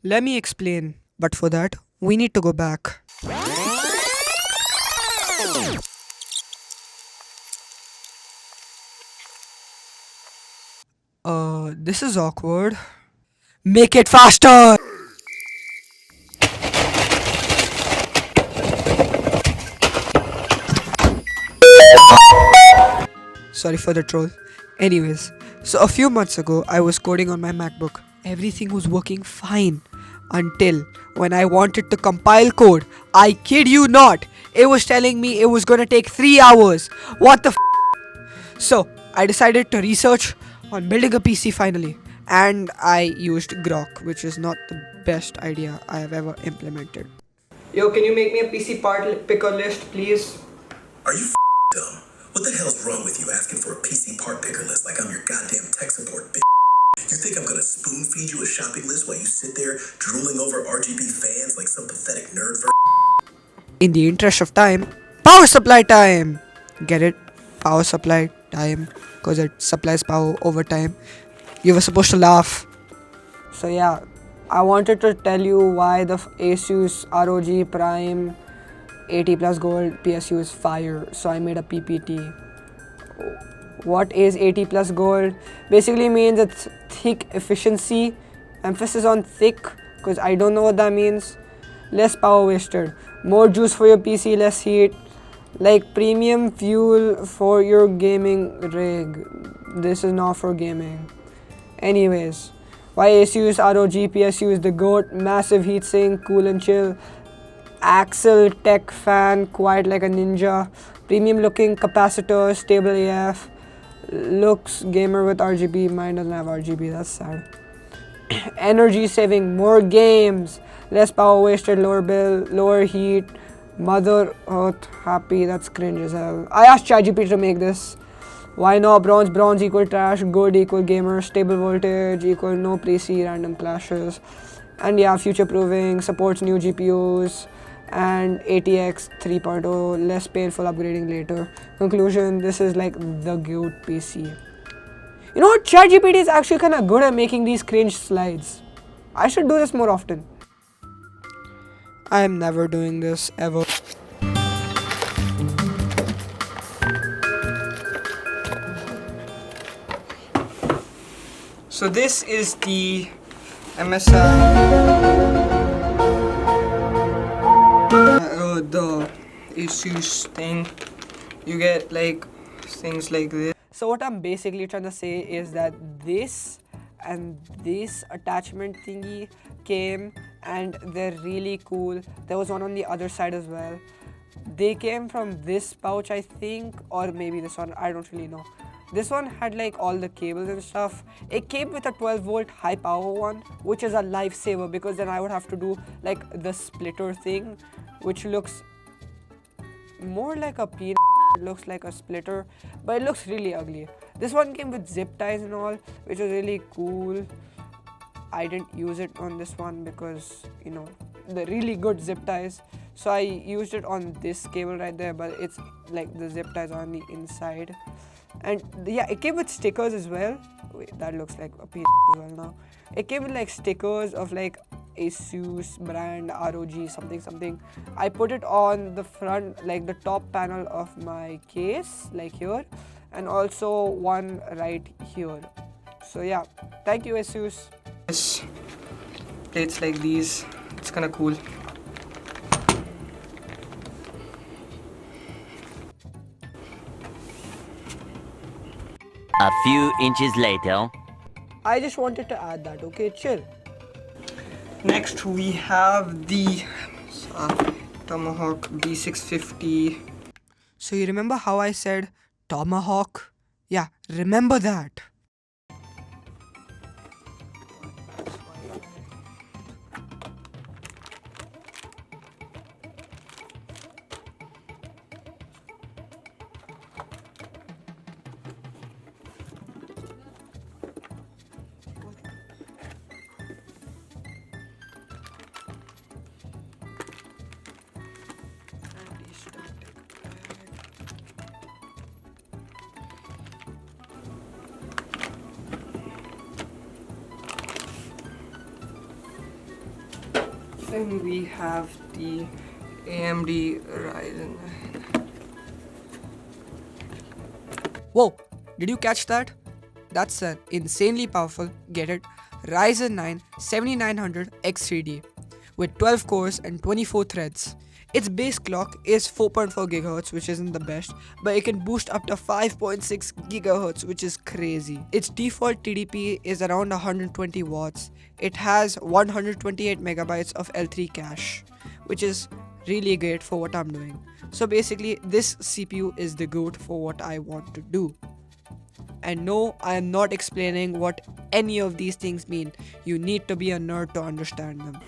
Let me explain. But for that, we need to go back. This is awkward. Make it faster! Sorry for the troll. Anyways, so a few months ago, I was coding on my MacBook. Everything was working fine until when I wanted to compile code. I kid you not. It was telling me it was gonna take 3 hours. What the So, I decided to research on building a PC finally. And I used Grok, which is not the best idea I have ever implemented. Yo, can you make me a PC part picker list, please? Are you dumb? What the hell's wrong with you asking for a PC part picker list like I'm your goddamn tech support bitch? You think I'm gonna spoon feed you a shopping list while you sit there drooling over RGB fans like some pathetic nerd for? In the interest of time, power supply time! Get it? Power supply time, because it supplies power over time. You were supposed to laugh. So, yeah, I wanted to tell you why the Asus ROG Prime 80 plus gold PSU is fire. So, I made a PPT. What is 80 plus gold? Basically means it's thick efficiency, emphasis on thick, because I don't know what that means. Less power wasted, more juice for your PC, less heat, like premium fuel for your gaming rig. This is not for gaming. Anyways, why Asus ROG PSU is the GOAT? Massive heatsink, cool and chill, Axle Tech fan, quiet like a ninja, premium looking capacitor, stable AF, looks gamer with RGB. Mine doesn't have RGB, that's sad. Energy saving, more games, less power wasted, lower bill, lower heat, Mother Earth happy. That's cringe as hell. I asked ChatGPT to make this. Why not? Bronze equal trash, good equal gamer, stable voltage equal no pre-C random clashes. And yeah, future proofing, supports new GPUs, and ATX 3.0, less painful upgrading later. Conclusion, this is like the GOAT PC. You know what? ChatGPT is actually kind of good at making these cringe slides. I should do this more often. I am never doing this ever. So this is the MSI, the Asus thing. You get like things like this. So what I'm basically trying to say is that this and this attachment thingy came and they're really cool. There was one on the other side as well. They came from this pouch, I think, or maybe this one, I don't really know. This one had like all the cables and stuff. It came with a 12 volt high power one, which is a lifesaver because then I would have to do like the splitter thing, which looks more like a peanut. It looks like a splitter, but it looks really ugly. This one came with zip ties and all, which was really cool. I didn't use it on this one because, you know, the really good zip ties. So I used it on this cable right there, but it's like the zip ties are on the inside. And yeah, it came with stickers as well. Wait, that looks like a piece as well now. It came with like stickers of like Asus brand, ROG, something something. I put it on the front, like the top panel of my case, like here, and also one right here. So yeah, thank you Asus. Yes, plates like these, it's kinda cool. A few inches later. I just wanted to add that, okay, chill. Next we have the Tomahawk B650. So you remember how I said Tomahawk? Yeah, remember that. then we have the AMD Ryzen. Whoa, did you catch that? That's an insanely powerful, get it, Ryzen 9 7900 X3D with 12 cores and 24 threads. Its base clock is 4.4 GHz, which isn't the best, but it can boost up to 5.6 GHz, which is crazy. Its default TDP is around 120 watts. It has 128 megabytes of L3 cache, which is really great for what I'm doing. So basically, this CPU is the GOAT for what I want to do. And no, I am not explaining what any of these things mean. You need to be a nerd to understand them.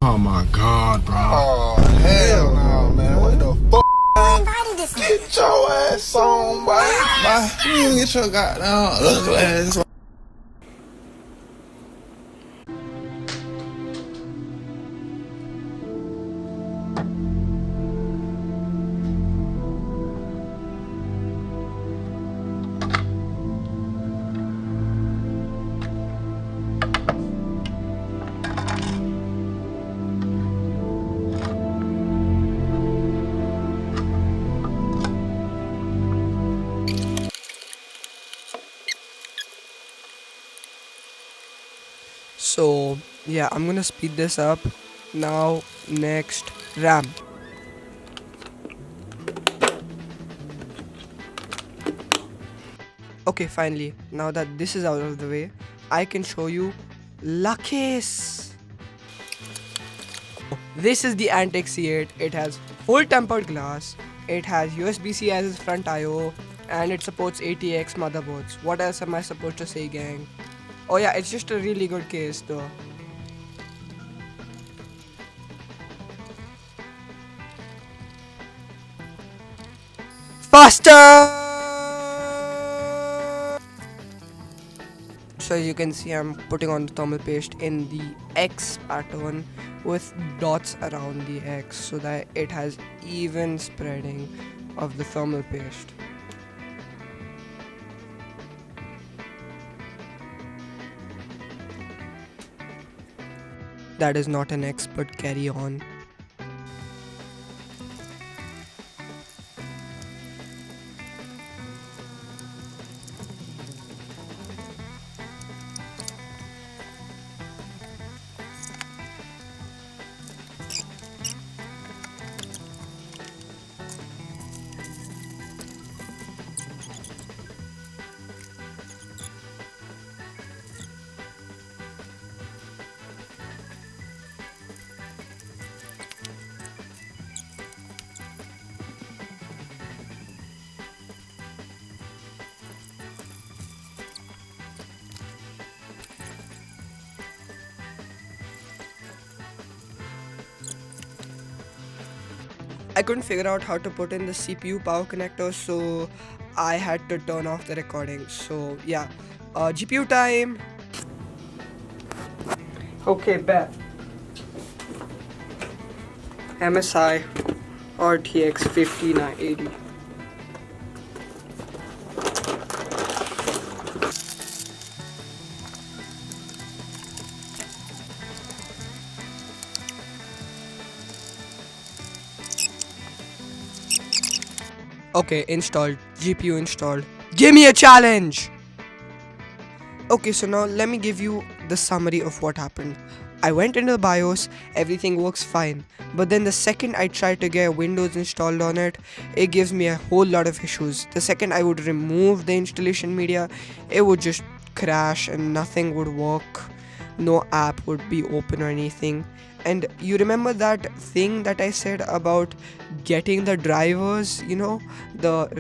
Oh my god, bro. Oh, hell no, man. What the fuck? Get your ass on, boy. Bye. You get your goddamn ugly ass on. So yeah, I'm gonna speed this up. Now next, RAM. Okay, finally, now that this is out of the way, I can show you La Case. This is the Antec C8. It has full tempered glass. It has USB-C as its front I/O, and it supports ATX motherboards. What else am I supposed to say, gang? Oh yeah, it's just a really good case though. Faster! So as you can see, I'm putting on the thermal paste in the X pattern with dots around the X so that it has even spreading of the thermal paste. That is not an X, but carry on. I couldn't figure out how to put in the CPU power connector, so I had to turn off the recording. So yeah, GPU time. Okay, bet. MSI RTX 5980. Okay, installed. GPU installed. Give me a challenge! Okay, so now let me give you the summary of what happened. I went into the BIOS, everything works fine. But then the second I try to get Windows installed on it, it gives me a whole lot of issues. The second I would remove the installation media, it would just crash and nothing would work. No app would be open or anything. And you remember that thing that I said about getting the drivers, you know,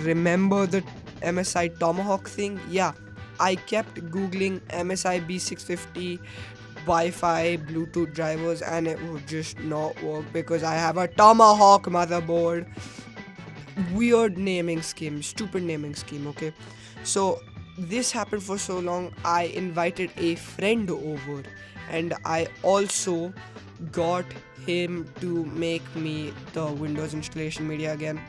remember the MSI Tomahawk thing? Yeah, I kept googling MSI B650 Wi-Fi Bluetooth drivers and it would just not work because I have a Tomahawk motherboard. Weird naming scheme, stupid naming scheme, okay? So this happened for so long, I invited a friend over and I also got him to make me the Windows installation media again.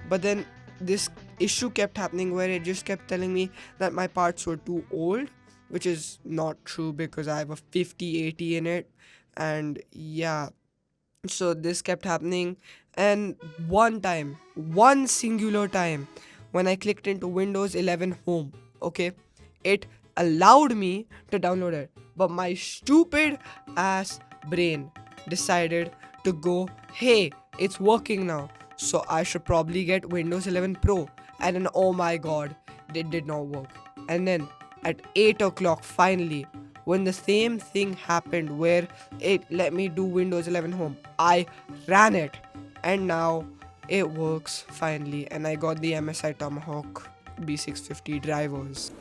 But then this issue kept happening where it just kept telling me that my parts were too old, which is not true because I have a 5080 in it. And yeah, so this kept happening. And one singular time, when I clicked into Windows 11 Home, okay, it allowed me to download it, but my stupid ass brain decided to go, hey, it's working now, so I should probably get Windows 11 Pro. And then, oh my god, it did not work. And then at 8 o'clock, finally, when the same thing happened where it let me do Windows 11 Home, I ran it, and now it works finally. And I got the MSI Tomahawk B650 drivers.